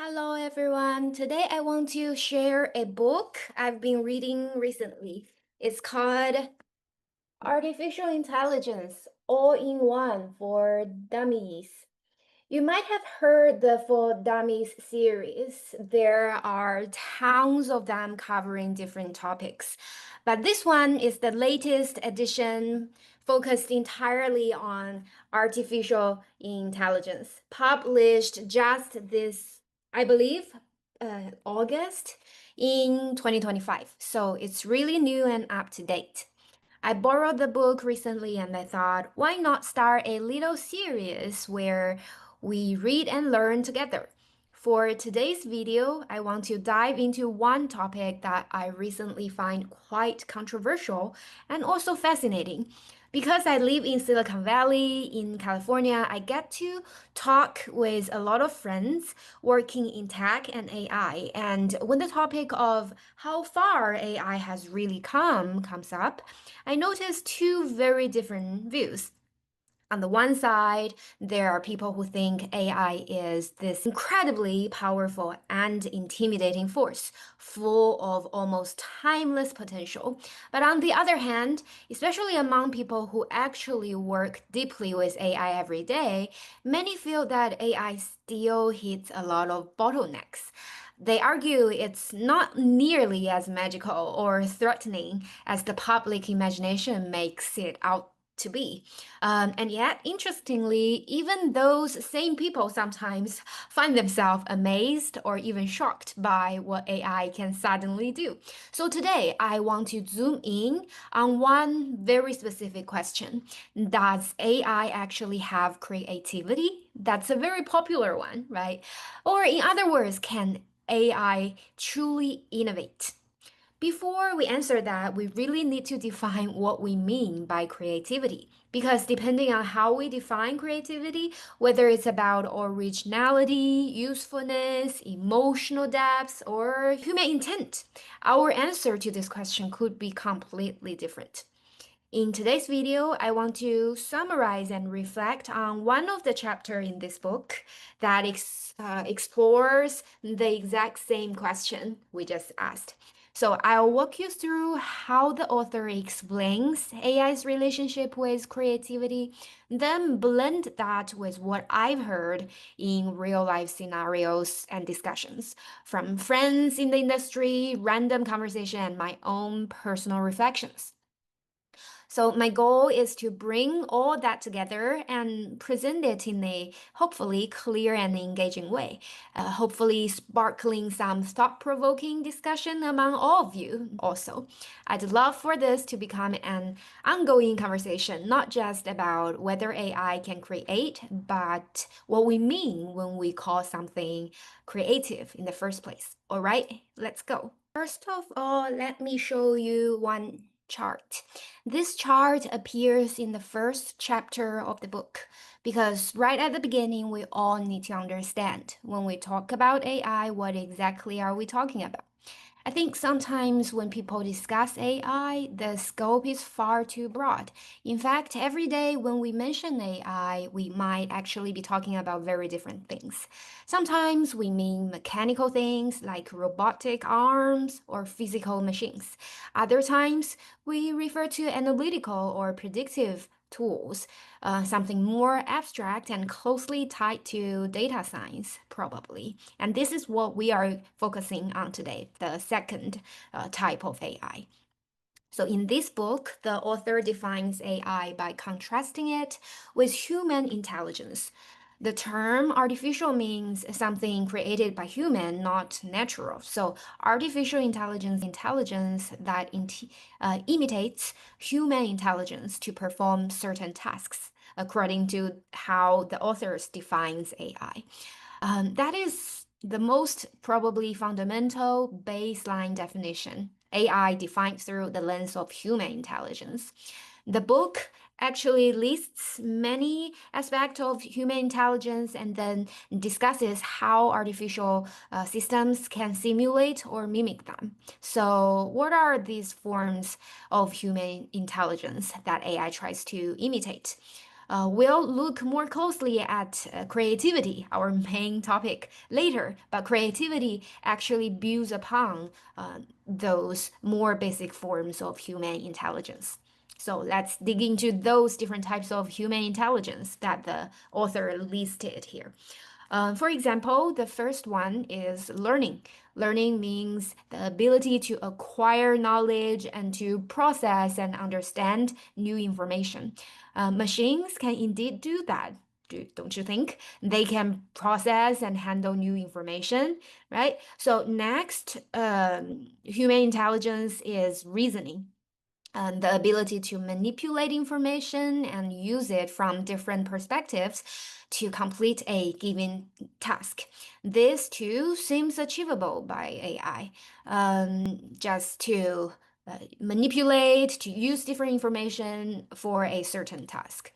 Hello everyone. Today I want to share a book I've been reading recently. It's called Artificial Intelligence All in One for Dummies. You might have heard the For Dummies series. There are tons of them covering different topics. But this one is the latest edition focused entirely on artificial intelligence, published just this, I believe, August in 2025. So it's really new and up to date. I borrowed the book recently and I thought, why not start a little series where we read and learn together? For today's video, I want to dive into one topic that I recently find quite controversial and also fascinating. Because I live in Silicon Valley in California, I get to talk with a lot of friends working in tech and AI. And when the topic of how far AI has really come comes up, I noticed two very different views. On the one side, there are people who think AI is this incredibly powerful and intimidating force, full of almost timeless potential. But on the other hand, especially among people who actually work deeply with AI every day, many feel that AI still hits a lot of bottlenecks. They argue it's not nearly as magical or threatening as the public imagination makes it out to be. And yet, interestingly, even those same people sometimes find themselves amazed or even shocked by what AI can suddenly do. So today, I want to zoom in on one very specific question. Does AI actually have creativity? That's a very popular one, right? Or in other words, can AI truly innovate? Before we answer that, we really need to define what we mean by creativity. Because depending on how we define creativity, whether it's about originality, usefulness, emotional depth, or human intent, our answer to this question could be completely different. In today's video, I want to summarize and reflect on one of the chapters in this book that explores the exact same question we just asked. So I'll walk you through how the author explains AI's relationship with creativity, then blend that with what I've heard in real life scenarios and discussions from friends in the industry, random conversation, and my own personal reflections. So my goal is to bring all that together and present it in a hopefully clear and engaging way, hopefully sparkling some thought-provoking discussion among all of you also. I'd love for this to become an ongoing conversation, not just about whether AI can create, but what we mean when we call something creative in the first place. All right, let's go. First of all, let me show you one chart. This chart appears in the first chapter of the book because right at the beginning, we all need to understand when we talk about AI, what exactly are we talking about? I think sometimes when people discuss AI, the scope is far too broad. In fact, every day when we mention AI, we might actually be talking about very different things. Sometimes we mean mechanical things like robotic arms or physical machines. Other times we refer to analytical or predictive tools, something more abstract and closely tied to data science, probably. And this is what we are focusing on today, the second type of AI. So, in this book, the author defines AI by contrasting it with human intelligence. The term artificial means something created by human, not natural. So, artificial intelligence that imitates human intelligence to perform certain tasks, according to how the authors defines AI. That is the most probably fundamental baseline definition. AI defined through the lens of human intelligence. The book actually lists many aspects of human intelligence and then discusses how artificial systems can simulate or mimic them. So, what are these forms of human intelligence that AI tries to imitate? We'll look more closely at creativity, our main topic, later. But creativity actually builds upon those more basic forms of human intelligence. So let's dig into those different types of human intelligence that the author listed here. For example, the first one is learning. Learning means the ability to acquire knowledge and to process and understand new information. Machines can indeed do that. Don't you think? They can process and handle new information, right? So next, human intelligence is reasoning, the ability to manipulate information and use it from different perspectives to complete a given task. This too seems achievable by AI, just to manipulate, to use different information for a certain task.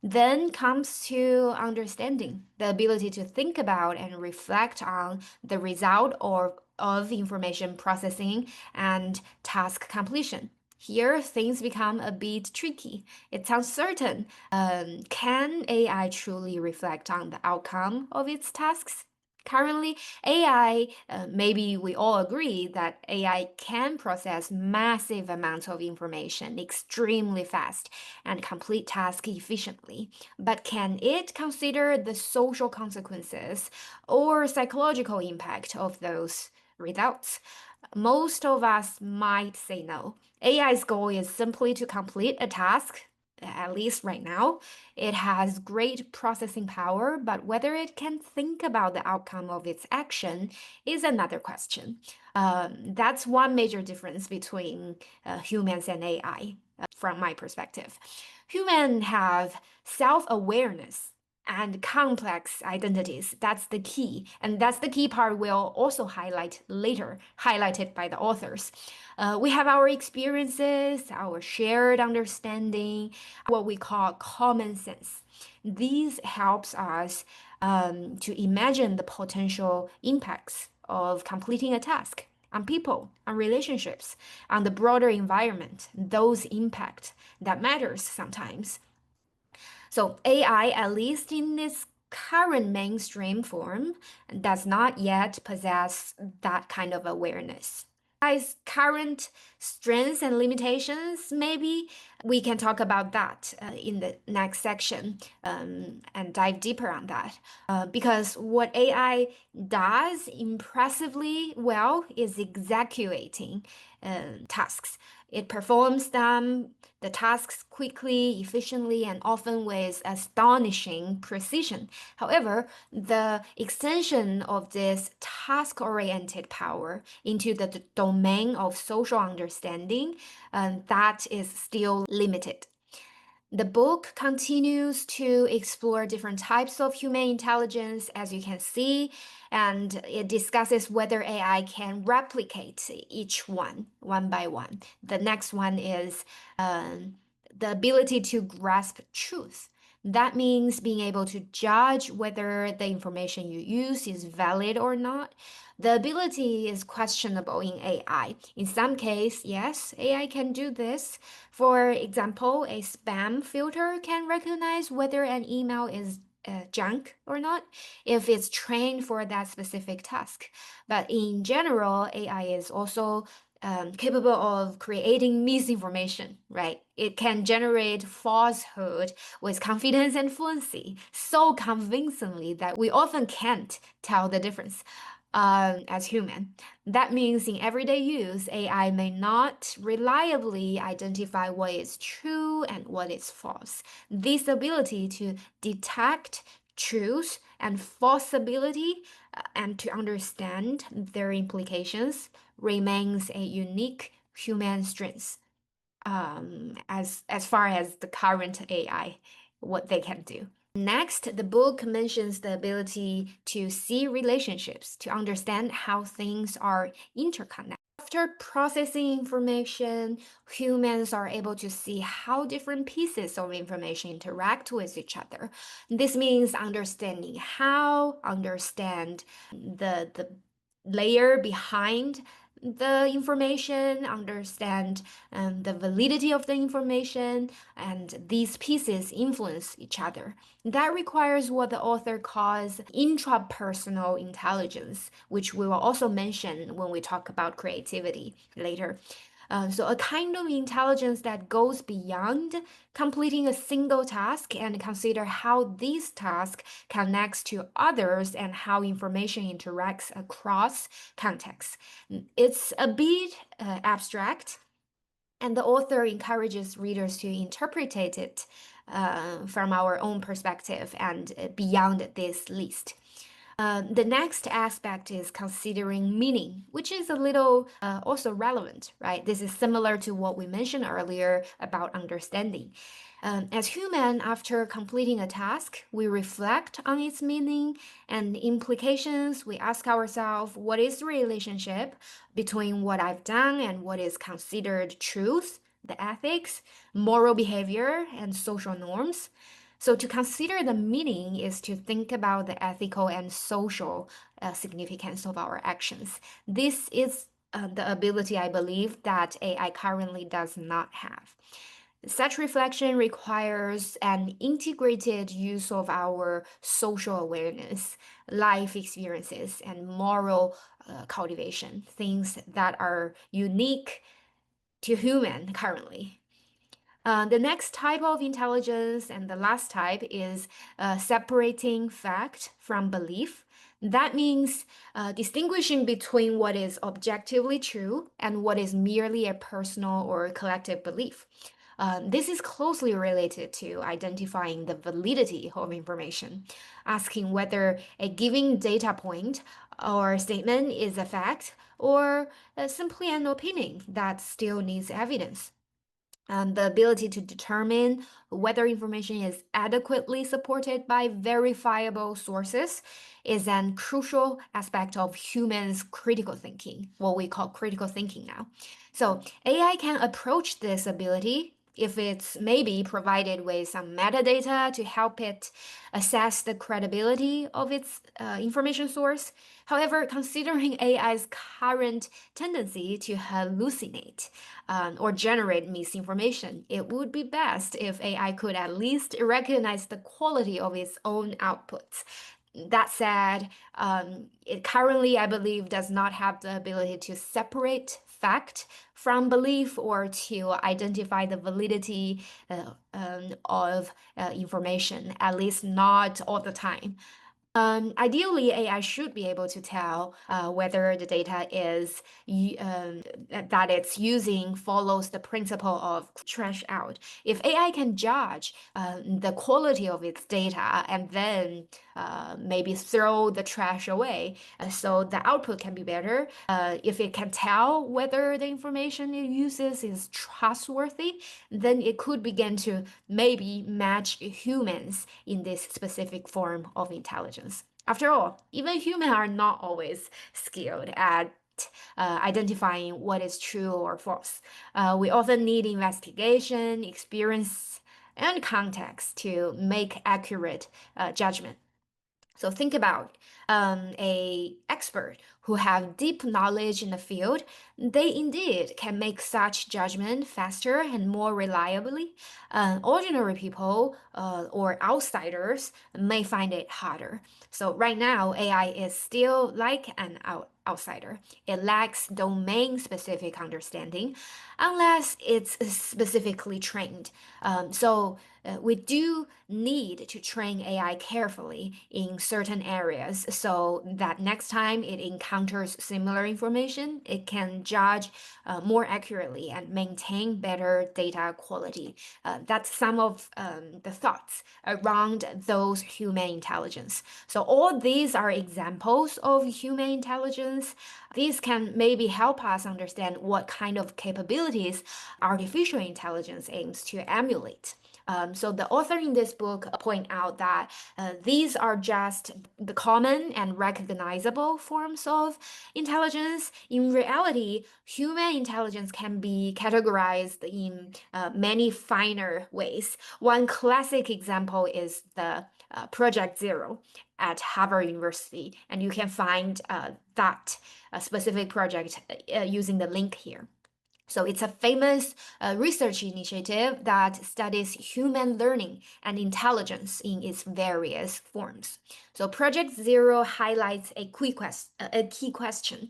Then comes to understanding, the ability to think about and reflect on the result of information processing and task completion. Here, things become a bit tricky. It's uncertain. Can AI truly reflect on the outcome of its tasks? Currently, AI, maybe we all agree that AI can process massive amounts of information extremely fast and complete tasks efficiently. But can it consider the social consequences or psychological impact of those results? Most of us might say no. AI's goal is simply to complete a task, at least right now. It has great processing power, but whether it can think about the outcome of its action is another question. That's one major difference between humans and AI, from my perspective. Humans have self-awareness and complex identities. That's the key. And that's the key part we'll also highlight later, highlighted by the authors. We have our experiences, our shared understanding, what we call common sense. These helps us to imagine the potential impacts of completing a task on people, on relationships, on the broader environment, those impact that matters sometimes. So AI, at least in its current mainstream form, does not yet possess that kind of awareness. AI's current strengths and limitations, maybe we can talk about that in the next section, and dive deeper on that. Because what AI does impressively well is executing tasks. It performs the tasks quickly, efficiently, and often with astonishing precision. However, the extension of this task-oriented power into the domain of social understanding, that is still limited. The book continues to explore different types of human intelligence, as you can see, and it discusses whether AI can replicate each one by one. The next one is the ability to grasp truth. That means being able to judge whether the information you use is valid or not. The ability is questionable in AI. In some case, yes, AI can do this. For example, a spam filter can recognize whether an email is junk or not if it's trained for that specific task. But in general, AI is also capable of creating misinformation, right? It can generate falsehood with confidence and fluency so convincingly that we often can't tell the difference as human. That means in everyday use, AI may not reliably identify what is true and what is false. This ability to detect truth and falsity and to understand their implications remains a unique human strength, as far as the current AI, what they can do. Next, the book mentions the ability to see relationships, to understand how things are interconnected. After processing information, humans are able to see how different pieces of information interact with each other. This means understand the layer behind the information, understand the validity of the information, and these pieces influence each other. That requires what the author calls intrapersonal intelligence, which we will also mention when we talk about creativity later. So, a kind of intelligence that goes beyond completing a single task and consider how this task connects to others and how information interacts across contexts. It's a bit abstract, and the author encourages readers to interpret it from our own perspective and beyond this list. The next aspect is considering meaning, which is a little also relevant, right? This is similar to what we mentioned earlier about understanding. As human, after completing a task, we reflect on its meaning and implications. We ask ourselves, what is the relationship between what I've done and what is considered truth, the ethics, moral behavior, and social norms? So, to consider the meaning is to think about the ethical and social significance of our actions. This is the ability, I believe, that AI currently does not have. Such reflection requires an integrated use of our social awareness, life experiences, and moral cultivation, things that are unique to human currently. The next type of intelligence and the last type is separating fact from belief. That means distinguishing between what is objectively true and what is merely a personal or collective belief. This is closely related to identifying the validity of information, asking whether a given data point or statement is a fact or simply an opinion that still needs evidence. The ability to determine whether information is adequately supported by verifiable sources is an crucial aspect of humans' critical thinking, what we call critical thinking now. So, AI can approach this ability if it's maybe provided with some metadata to help it assess the credibility of its information source. However, considering AI's current tendency to hallucinate or generate misinformation, it would be best if AI could at least recognize the quality of its own outputs. That said, it currently, I believe, does not have the ability to separate fact from belief or to identify the validity of information, at least not all the time. Ideally, AI should be able to tell whether the data is that it's using follows the principle of trash out. If AI can judge the quality of its data and then maybe throw the trash away, so the output can be better. If it can tell whether the information it uses is trustworthy, then it could begin to maybe match humans in this specific form of intelligence. After all, even humans are not always skilled at identifying what is true or false. We often need investigation, experience, and context to make accurate judgment. So think about a expert who have deep knowledge in the field. They indeed can make such judgment faster and more reliably. Ordinary people or outsiders may find it harder. So right now, AI is still like an outsider. It lacks domain-specific understanding unless it's specifically trained. We do need to train AI carefully in certain areas so that next time it encounters similar information, it can judge more accurately and maintain better data quality. That's some of the thoughts around those human intelligence. So all these are examples of human intelligence. These can maybe help us understand what kind of capabilities artificial intelligence aims to emulate. So the author in this book point out that these are just the common and recognizable forms of intelligence. In reality, human intelligence can be categorized in many finer ways. One classic example is the Project Zero at Harvard University, and you can find that specific project using the link here. So it's a famous research initiative that studies human learning and intelligence in its various forms. So Project Zero highlights a key question.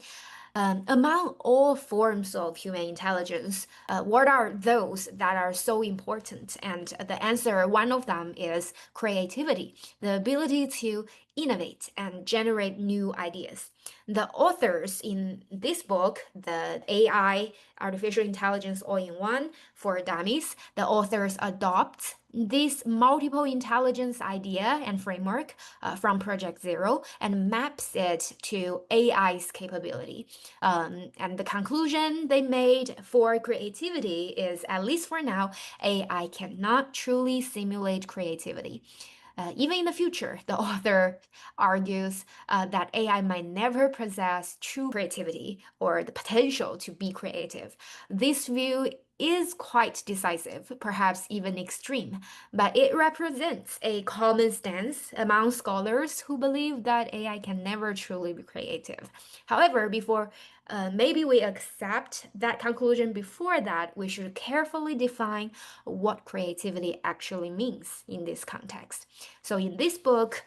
Among all forms of human intelligence, what are those that are so important? And the answer, one of them is creativity, the ability to innovate and generate new ideas. The authors in this book, the AI, Artificial Intelligence All-in-One for Dummies, the authors adopt this multiple intelligence idea and framework from Project Zero and maps it to AI's capability. And the conclusion they made for creativity is, at least for now, AI cannot truly simulate creativity. Even in the future, the author argues that AI might never possess true creativity or the potential to be creative. This view is quite decisive, perhaps even extreme, but it represents a common stance among scholars who believe that AI can never truly be creative. However, before maybe we accept that conclusion, before that, we should carefully define what creativity actually means in this context. So in this book,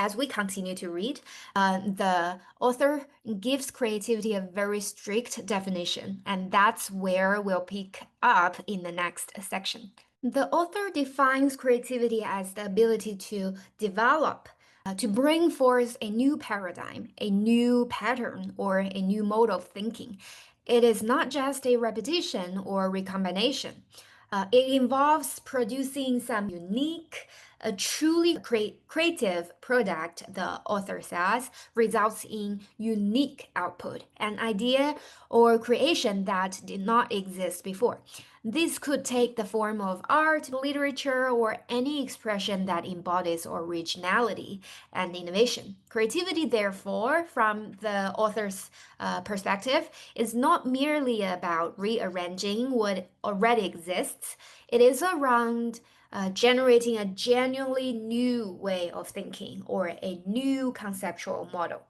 as we continue to read, the author gives creativity a very strict definition, and that's where we'll pick up in the next section. The author defines creativity as the ability to develop, to bring forth a new paradigm, a new pattern, or a new mode of thinking. It is not just a repetition or recombination. It involves producing some unique, a truly creative product, the author says, results in unique output, an idea or creation that did not exist before. This could take the form of art, literature, or any expression that embodies originality and innovation. Creativity, therefore, from the author's perspective, is not merely about rearranging what already exists, it is around generating a genuinely new way of thinking or a new conceptual model.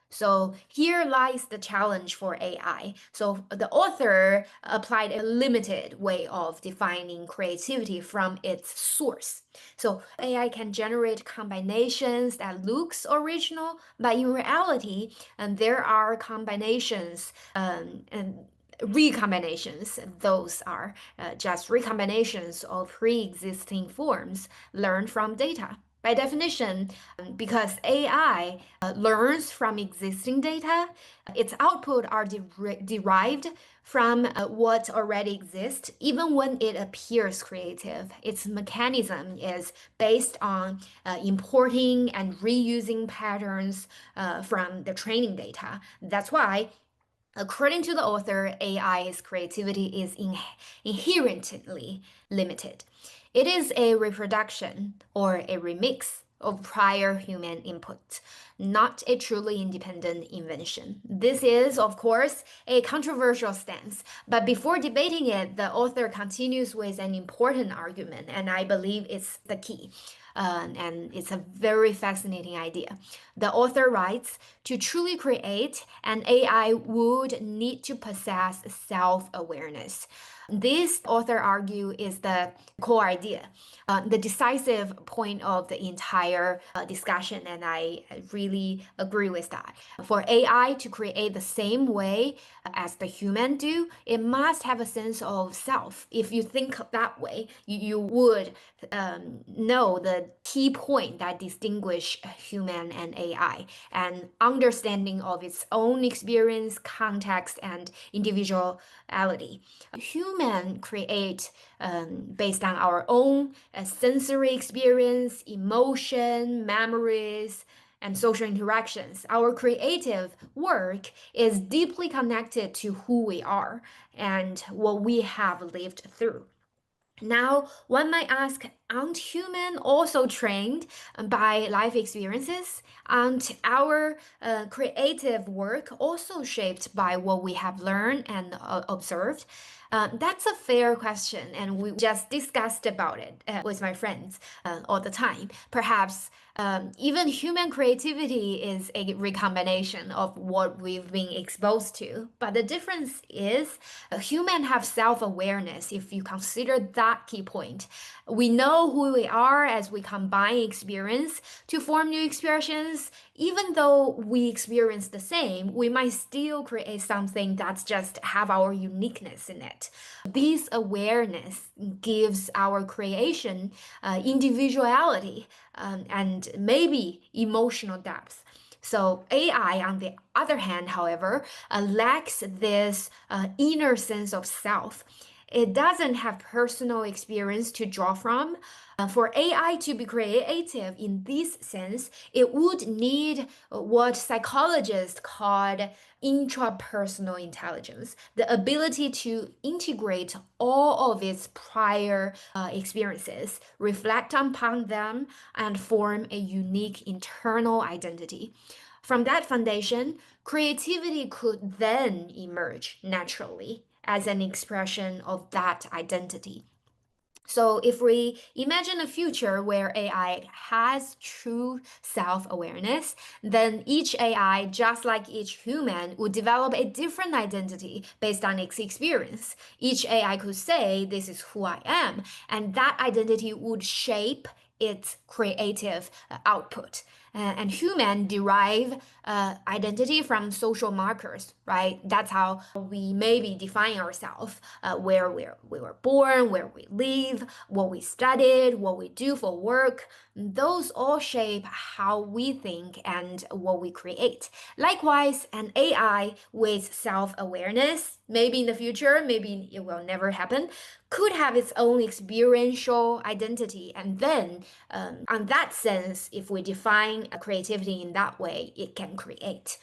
So here lies the challenge for AI. So the author applied a limited way of defining creativity from its source. So AI can generate combinations that looks original, but in reality, there are combinations and recombinations. Those are just recombinations of pre-existing forms learned from data. By definition, because AI learns from existing data, its output are derived from what already exists, even when it appears creative. Its mechanism is based on importing and reusing patterns from the training data. That's why according to the author, AI's creativity is inherently limited. It is a reproduction or a remix of prior human input, not a truly independent invention. This is, of course, a controversial stance, but before debating it, the author continues with an important argument, and I believe it's the key. And it's a very fascinating idea. The author writes, to truly create, an AI would need to possess self-awareness. This author argue is the core idea, the decisive point of the entire discussion, and I really agree with that. For AI to create the same way as the human do, it must have a sense of self. If you think that way, you would know the key point that distinguish human and AI, and understanding of its own experience, context, and individuality. Human create based on our own sensory experience, emotion, memories, and social interactions. Our creative work is deeply connected to who we are and what we have lived through. Now, one might ask, aren't human also trained by life experiences? Aren't our creative work also shaped by what we have learned and observed? That's a fair question, and we just discussed about it with my friends all the time. Perhaps even human creativity is a recombination of what we've been exposed to. But the difference is humans have self-awareness, if you consider that key point. We know who we are as we combine experience to form new expressions. Even though we experience the same, we might still create something that's just have our uniqueness in it. This awareness gives our creation individuality and maybe emotional depth. So AI, on the other hand, however, lacks this inner sense of self. It doesn't have personal experience to draw from. For AI to be creative in this sense, it would need what psychologists call intrapersonal intelligence, the ability to integrate all of its prior experiences, reflect upon them, and form a unique internal identity. From that foundation, creativity could then emerge naturally as an expression of that identity. So, if we imagine a future where AI has true self awareness, then each AI, just like each human, would develop a different identity based on its experience. Each AI could say, "This is who I am," and that identity would shape its creative output. And human derive identity from social markers, right? That's how we maybe define ourselves, where we were born, where we live, what we studied, what we do for work. Those all shape how we think and what we create. Likewise, an AI with self-awareness, maybe in the future, maybe it will never happen, could have its own experiential identity. And then, on that sense, if we define creativity in that way, it can create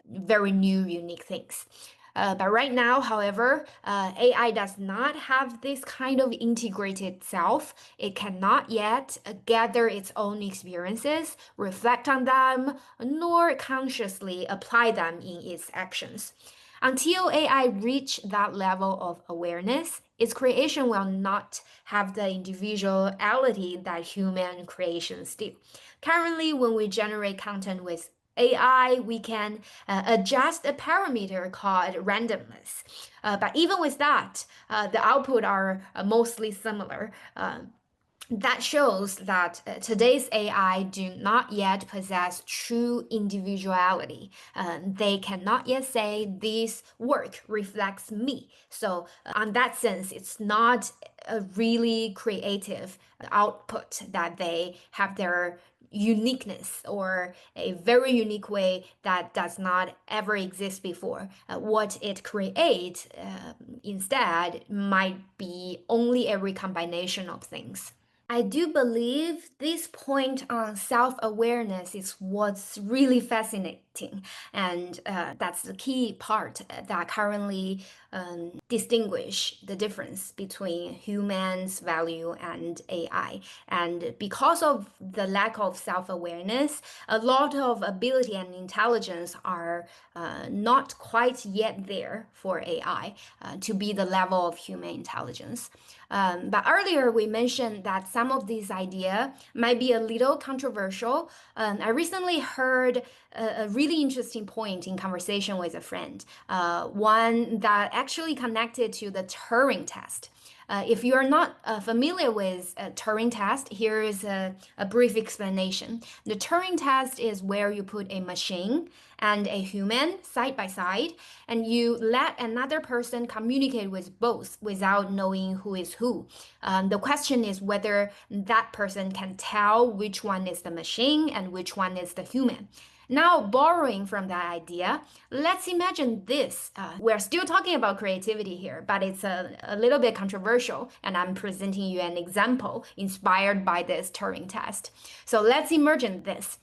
very new, unique things. But right now, however, AI does not have this kind of integrated self. It cannot yet gather its own experiences, reflect on them, nor consciously apply them in its actions. Until AI reach that level of awareness, its creation will not have the individuality that human creations do. Currently, when we generate content with AI, we can adjust a parameter called randomness. But even with that, the output are mostly similar. That shows that today's AI do not yet possess true individuality. They cannot yet say this work reflects me. So, on that sense, it's not a really creative output that they have their uniqueness or a very unique way that does not ever exist before. What it creates instead might be only a recombination of things. I do believe this point on self-awareness is what's really fascinating, and that's the key part that currently distinguish the difference between humans' value and AI. And because of the lack of self-awareness, a lot of ability and intelligence are not quite yet there for AI to be the level of human intelligence. But earlier we mentioned that some of these ideas might be a little controversial. I recently heard a really interesting point in conversation with a friend, one that actually connected to the Turing test. If you are not familiar with a Turing test, here is a brief explanation. The Turing test is where you put a machine and a human side by side, and you let another person communicate with both without knowing who is who. The question is whether that person can tell which one is the machine and which one is the human. Now, borrowing from that idea, let's imagine this. We're still talking about creativity here, but it's a little bit controversial, and I'm presenting you an example inspired by this Turing test. So let's imagine this.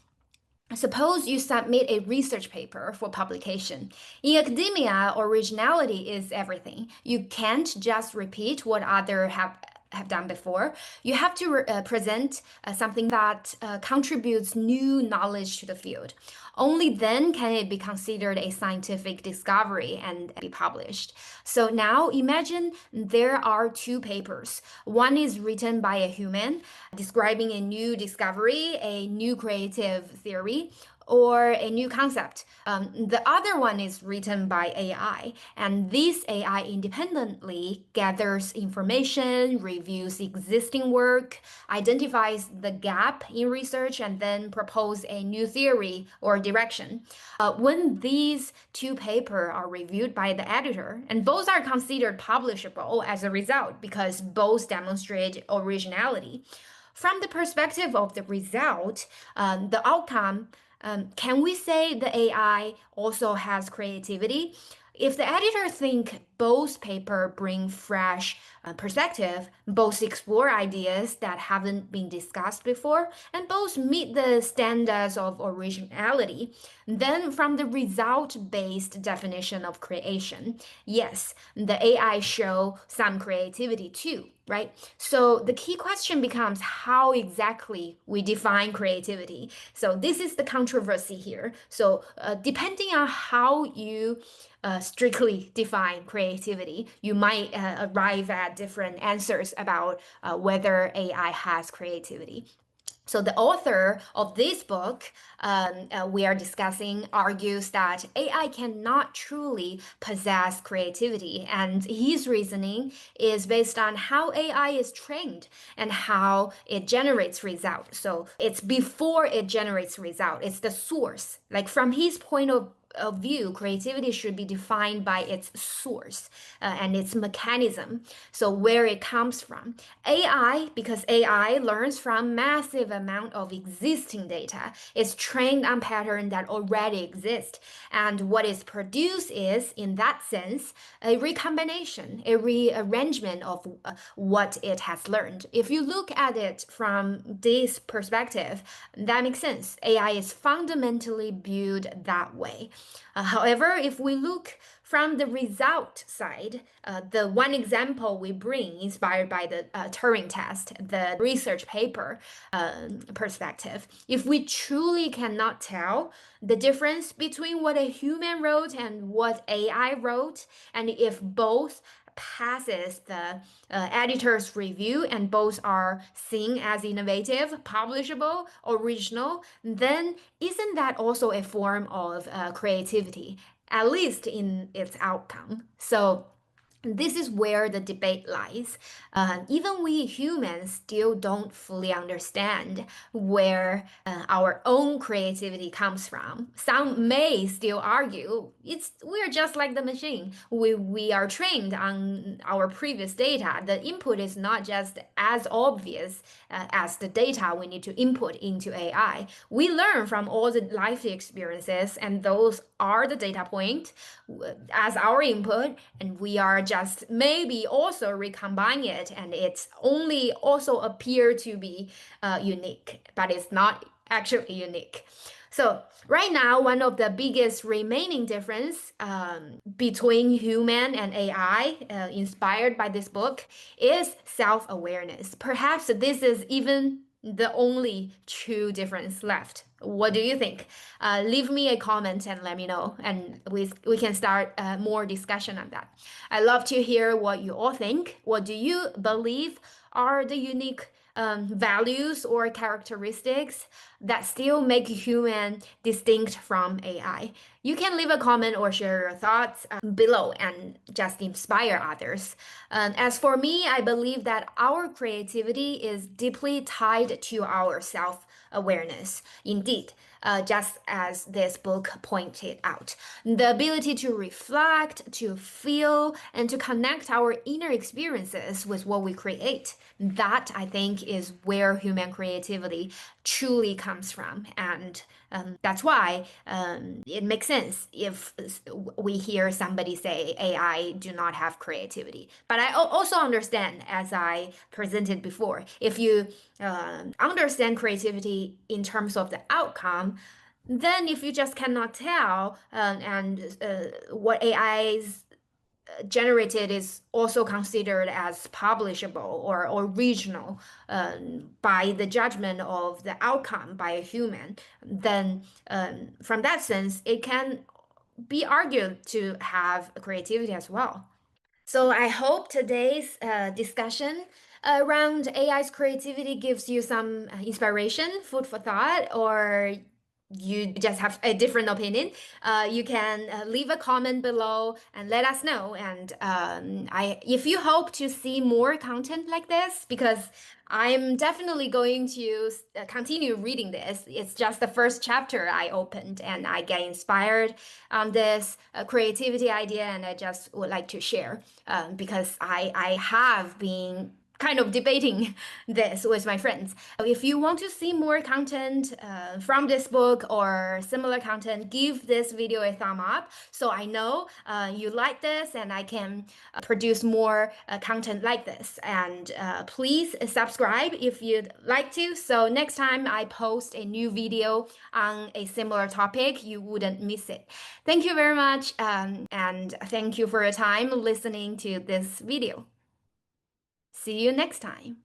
Suppose you submit a research paper for publication. In academia, originality is everything. You can't just repeat what others have have done before. You have to present something that contributes new knowledge to the field. Only then can it be considered a scientific discovery and be published. So now imagine there are two papers. One is written by a human describing a new discovery, a new creative theory, or a new concept. The other one is written by AI, and this AI independently gathers information, reviews existing work, identifies the gap in research, and then propose a new theory or direction. When these two papers are reviewed by the editor, and both are considered publishable as a result because both demonstrate originality. From the perspective of the result, the outcome, can we say the AI also has creativity? If the editor think both paper bring fresh perspective, both explore ideas that haven't been discussed before, and both meet the standards of originality, then from the result-based definition of creation, yes, the AI show some creativity too, right? So the key question becomes how exactly we define creativity. So this is the controversy here. So depending on how you strictly define creativity, you might arrive at different answers about whether AI has creativity. So the author of this book we are discussing argues that AI cannot truly possess creativity, and his reasoning is based on how AI is trained and how it generates result. So it's before it generates result, it's the source. Like from his point of view, creativity should be defined by its source and its mechanism. So where it comes from. AI, because AI learns from massive amount of existing data, is trained on pattern that already exist. And what is produced is, in that sense, a recombination, a rearrangement of what it has learned. If you look at it from this perspective, that makes sense. AI is fundamentally built that way. However, if we look from the result side, the one example we bring, inspired by the Turing test, the research paper perspective, if we truly cannot tell the difference between what a human wrote and what AI wrote, and if both passes the editor's review and both are seen as innovative, publishable, original, then isn't that also a form of creativity, at least in its outcome? So this is where the debate lies. Even we humans still don't fully understand where our own creativity comes from. Some may still argue we're just like the machine. We are trained on our previous data. The input is not just as obvious as the data we need to input into AI. We learn from all the life experiences, and those are the data point as our input, and we are just maybe also recombine it, and it's only also appear to be unique, but it's not actually unique. So right now, one of the biggest remaining difference between human and AI, inspired by this book, is self-awareness. Perhaps this is even the only true difference left. What do you think? Leave me a comment and let me know, and we can start more discussion on that. I love to hear what you all think. What do you believe are the unique values or characteristics that still make human distinct from AI? You can leave a comment or share your thoughts below and just inspire others. As for me, I believe that our creativity is deeply tied to our self-awareness. Indeed, just as this book pointed out. The ability to reflect, to feel, and to connect our inner experiences with what we create. That, I think, is where human creativity truly comes from. And that's why it makes sense if we hear somebody say AI do not have creativity. But I also understand, as I presented before, if you understand creativity in terms of the outcome, then if you just cannot tell and what AI's generated is also considered as publishable or original by the judgment of the outcome by a human, then from that sense, it can be argued to have creativity as well. So I hope today's discussion around AI's creativity gives you some inspiration, food for thought, or you just have a different opinion. You can leave a comment below and let us know. And if you hope to see more content like this, because I'm definitely going to continue reading this. It's just the first chapter I opened, and I get inspired on this creativity idea, and I just would like to share because I have been kind of debating this with my friends. So if you want to see more content from this book or similar content, give this video a thumb up so I know you like this and I can produce more content like this. And please subscribe if you'd like to. So next time I post a new video on a similar topic, you wouldn't miss it. Thank you very much, and thank you for your time listening to this video. See you next time.